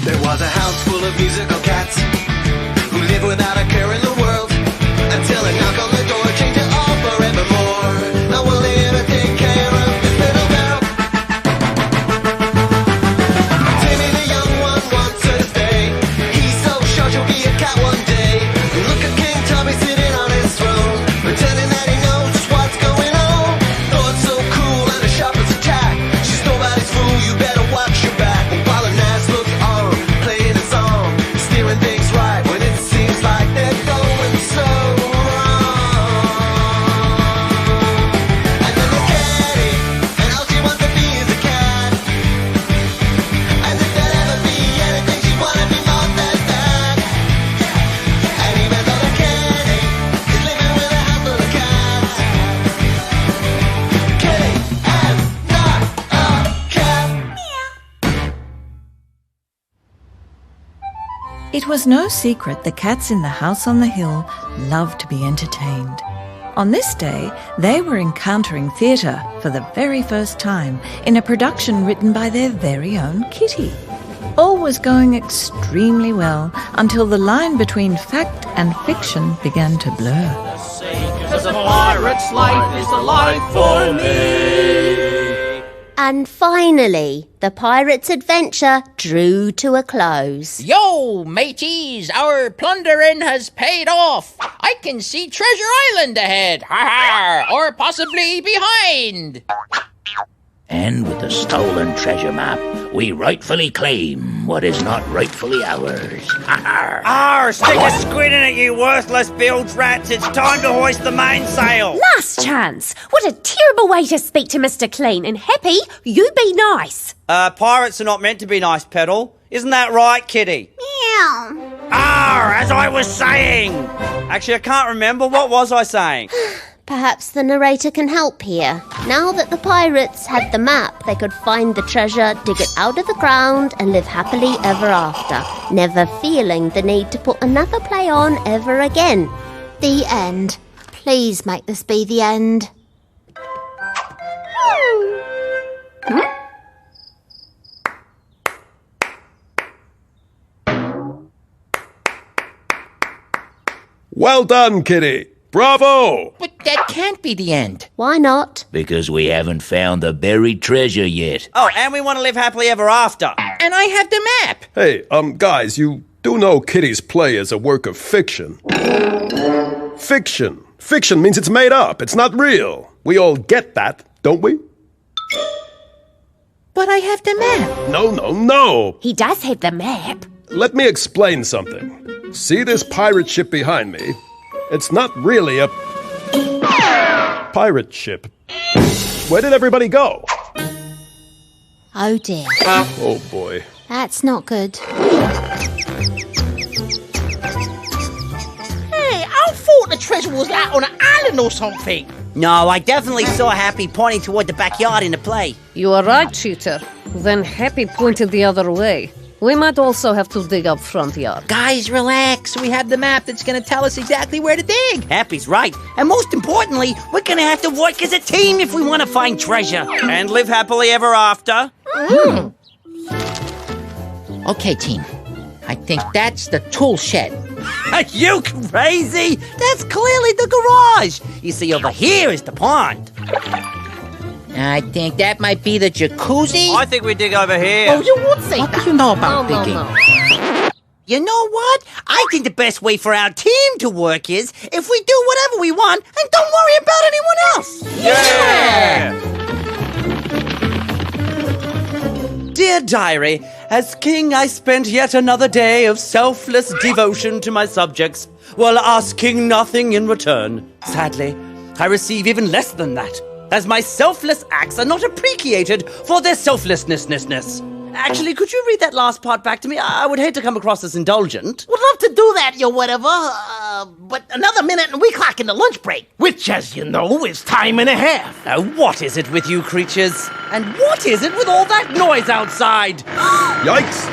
There was a house full of musical cats who lived without a care in the world until a knock on the door changed it all forevermore. Now will they ever take care of this little girl? Timmy the young one wants her to stay. He's so sure she'll be a cat one day. Look at King Tubby sitting on his throne, pretending that he knows just what's going on. Thought so cool and as sharp as a tack. She's nobody's fool, you better watch your back. While an ass looks on, playing a song, steering things right when it seems like they're going so wrong. And then the catty, and all she wants to be is a cat. And if there'd ever be anything, she'd wanna be more than that. And even though the catty is living with a house full of cats, Kitty and not a cat. It was no secret the cats in the house on the hill loved to be entertained. On this day, they were encountering theatre for the very first time in a production written by their very own Kitty. All was going extremely well until the line between fact and fiction began to blur. Because a pirate's life is a life for me. And finally, the pirate's adventure drew to a close. Yo, mateys, our plundering has paid off. I can see Treasure Island ahead, ha ha, or possibly behind. And with the stolen treasure map, we rightfully claim what is not rightfully ours. Arr, stick a squid in it, you worthless bilge rats. It's time to hoist the mainsail. Last chance. What a terrible way to speak to Mr. Clean. And Happy, you be nice. Pirates are not meant to be nice, Petal. Isn't that right, Kitty? Meow. Arr, as I was saying. Actually, I can't remember. What was I saying? Perhaps the narrator can help here. Now that the pirates had the map, they could find the treasure, dig it out of the ground, and live happily ever after, never feeling the need to put another play on ever again. The end. Please make this be the end. Well done, Kitty. Bravo! But that can't be the end. Why not? Because we haven't found the buried treasure yet. Oh, and we want to live happily ever after. And I have the map. Hey, guys, you do know Kitty's play is a work of fiction. Fiction. Fiction means it's made up. It's not real. We all get that, don't we? But I have the map. No. He does have the map. Let me explain something. See this pirate ship behind me? It's not really a pirate ship. Where did everybody go? Oh dear. Oh boy. That's not good. Hey, I thought the treasure was out on an island or something. No, I definitely saw Happy pointing toward the backyard in the play. You are right, cheater. Then Happy pointed the other way. We might also have to dig up front yard. Guys, relax. We have the map that's going to tell us exactly where to dig. Happy's right. And most importantly, we're going to have to work as a team if we want to find treasure. And live happily ever after. Okay, team. I think that's the tool shed. Are you crazy? That's clearly the garage. You see, over here is the pond. I think that might be the jacuzzi. I think we dig over here. Oh, you would say What that. do you know about No. digging? You know what? I think the best way for our team to work is if we do whatever we want and don't worry about anyone else. Yeah! Dear Diary, as king I spent yet another day of selfless devotion to my subjects while asking nothing in return. Sadly, I receive even less than that, as my selfless acts are not appreciated for their selflessness. Actually, could you read that last part back to me? I would hate to come across as indulgent. Would love to do that, yo, whatever. But another minute and we clock in the lunch break, which, as you know, is time and a half. Now, what is it with you creatures? And what is it with all that noise outside? Yikes!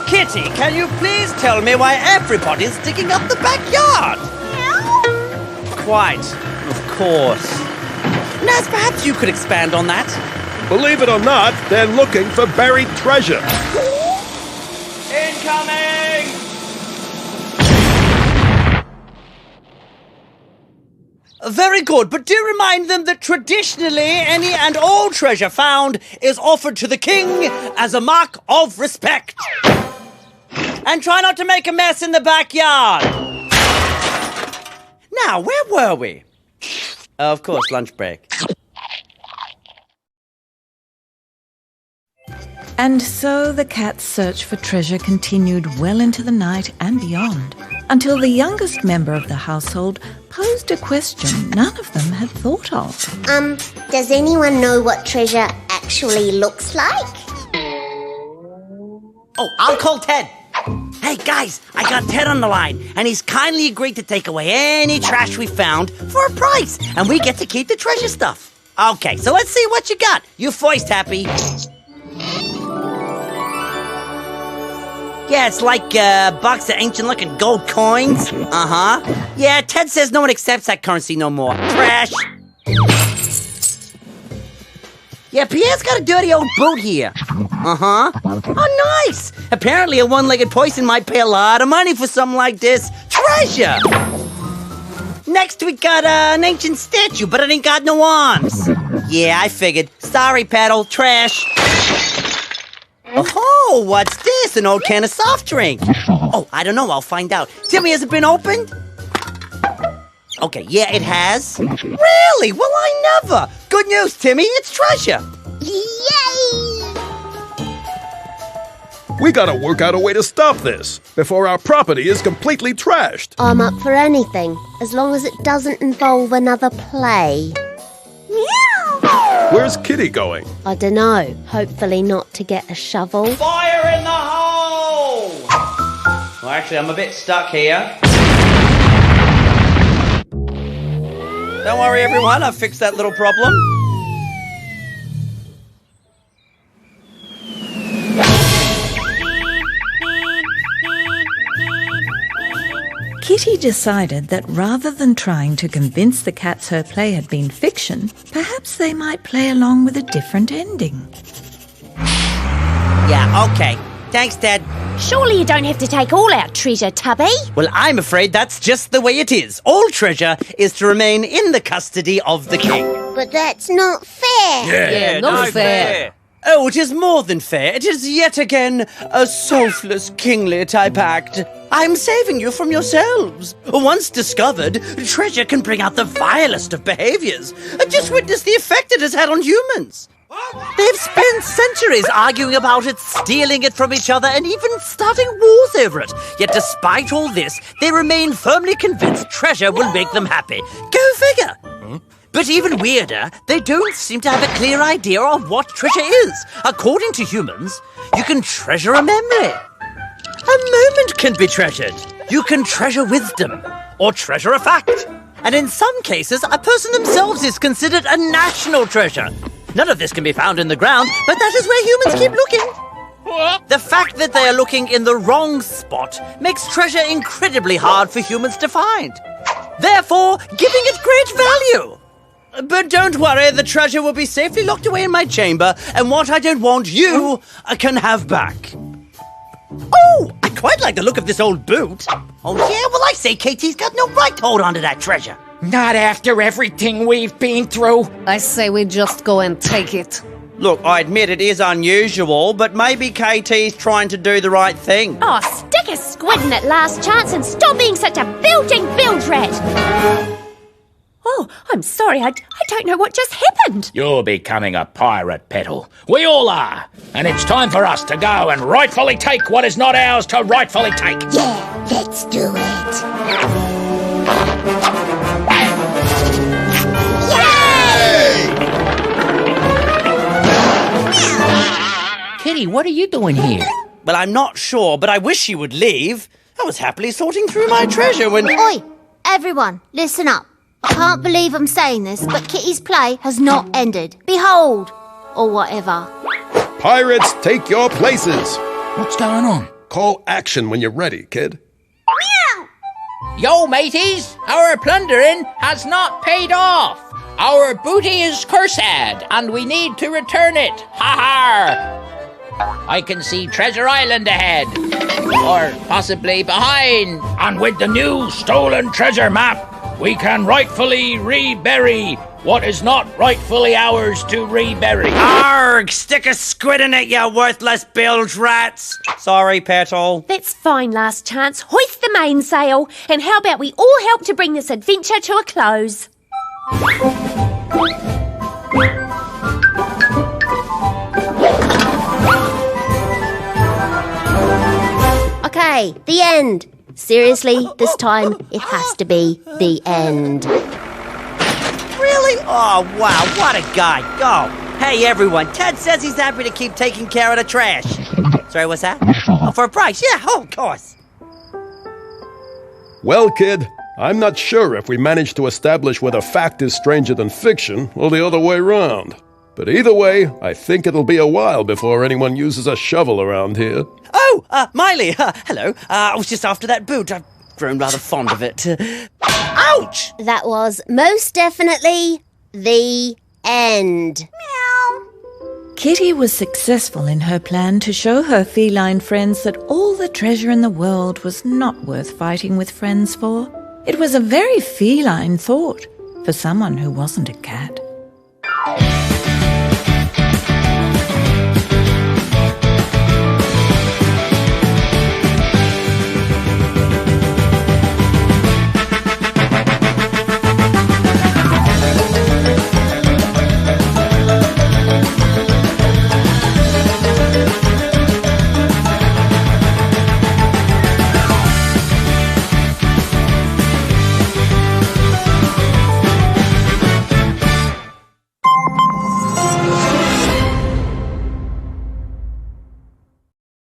Kitty, can you please tell me why everybody's digging up the backyard? Quite, of course. Naz, perhaps you could expand on that. Believe it or not, they're looking for buried treasure. Incoming! Very good, but do remind them that traditionally any and all treasure found is offered to the king as a mark of respect. And try not to make a mess in the backyard. Now, where were we? Of course, lunch break. And so the cat's search for treasure continued well into the night and beyond, until the youngest member of the household posed a question none of them had thought of. Does anyone know what treasure actually looks like? Oh, I'll call Ted. Hey, guys, I got Ted on the line, and he's kindly agreed to take away any trash we found for a price, and we get to keep the treasure stuff. Okay, so let's see what you got. You first, Happy. Yeah, it's like a box of ancient-looking gold coins. Uh-huh. Yeah, Ted says no one accepts that currency no more. Trash. Yeah, Pierre's got a dirty old boot here. Uh-huh. Oh, nice. Apparently a one-legged person might pay a lot of money for something like this. Treasure. Next we got an ancient statue, but it ain't got no arms. Yeah, I figured. Sorry, Paddle. Trash. Oh, what's this? An old can of soft drink. Oh, I don't know. I'll find out. Timmy, has it been opened? Okay, yeah, it has. Really? Well, I never. Good news, Timmy. It's treasure. Yay! We gotta work out a way to stop this before our property is completely trashed. I'm up for anything, as long as it doesn't involve another play. Where's Kitty going? I dunno. Hopefully not to get a shovel. Fire in the hole! Well, actually, I'm a bit stuck here. Don't worry, everyone. I've fixed that little problem. Kitty decided that rather than trying to convince the cats her play had been fiction, perhaps they might play along with a different ending. Yeah, okay. Thanks, Dad. Surely you don't have to take all our treasure, Tubby. Well, I'm afraid that's just the way it is. All treasure is to remain in the custody of the king. But that's not fair. Yeah, not fair. Oh, it is more than fair. It is yet again a selfless, kingly type act. I'm saving you from yourselves. Once discovered, treasure can bring out the vilest of behaviors. Just witness the effect it has had on humans. They've spent centuries arguing about it, stealing it from each other, and even starting wars over it. Yet despite all this, they remain firmly convinced treasure will make them happy. Go figure. But even weirder, they don't seem to have a clear idea of what treasure is. According to humans, you can treasure a memory. A moment can be treasured. You can treasure wisdom or treasure a fact. And in some cases, a person themselves is considered a national treasure. None of this can be found in the ground, but that is where humans keep looking. The fact that they are looking in the wrong spot makes treasure incredibly hard for humans to find. Therefore, giving it great value. But don't worry, the treasure will be safely locked away in my chamber, and what I don't want, you can have back. Oh, I quite like the look of this old boot. Oh, yeah? Well, I say KT's got no right to hold on to that treasure. Not after everything we've been through. I say we just go and take it. Look, I admit it is unusual, but maybe KT's trying to do the right thing. Oh, stick a squid in at last chance and stop being such a bilging bilge rat. Oh, I'm sorry, I don't know what just happened. You're becoming a pirate, Petal. We all are. And it's time for us to go and rightfully take what is not ours to rightfully take. Yeah, let's do it. Kitty, what are you doing here? Well, I'm not sure, but I wish she would leave. I was happily sorting through my treasure when... Oi, everyone, listen up. I can't believe I'm saying this, but Kitty's play has not ended. Behold, or whatever. Pirates, take your places. What's going on? Call action when you're ready, kid. Yo, mateys, our plundering has not paid off. Our booty is cursed, and we need to return it. Ha ha! I can see Treasure Island ahead, or possibly behind. And with the new stolen treasure map, we can rightfully rebury what is not rightfully ours to rebury. Arg! Stick a squid in it, you worthless bilge rats! Sorry, Petal. That's fine, Last Chance. Hoist the mainsail, and how about we all help to bring this adventure to a close? Okay, the end. Seriously, this time it has to be the end. Really? Oh, wow, what a guy. Oh, hey, everyone. Ted says he's happy to keep taking care of the trash. Sorry, what's that? Oh, for a price. Yeah, of course. Well, kid, I'm not sure if we managed to establish whether fact is stranger than fiction or the other way round. But either way, I think it'll be a while before anyone uses a shovel around here. Oh, Miley. Hello. I was just after that boot. I've grown rather fond of it. Ouch! That was most definitely the end. Kitty was successful in her plan to show her feline friends that all the treasure in the world was not worth fighting with friends for. It was a very feline thought for someone who wasn't a cat.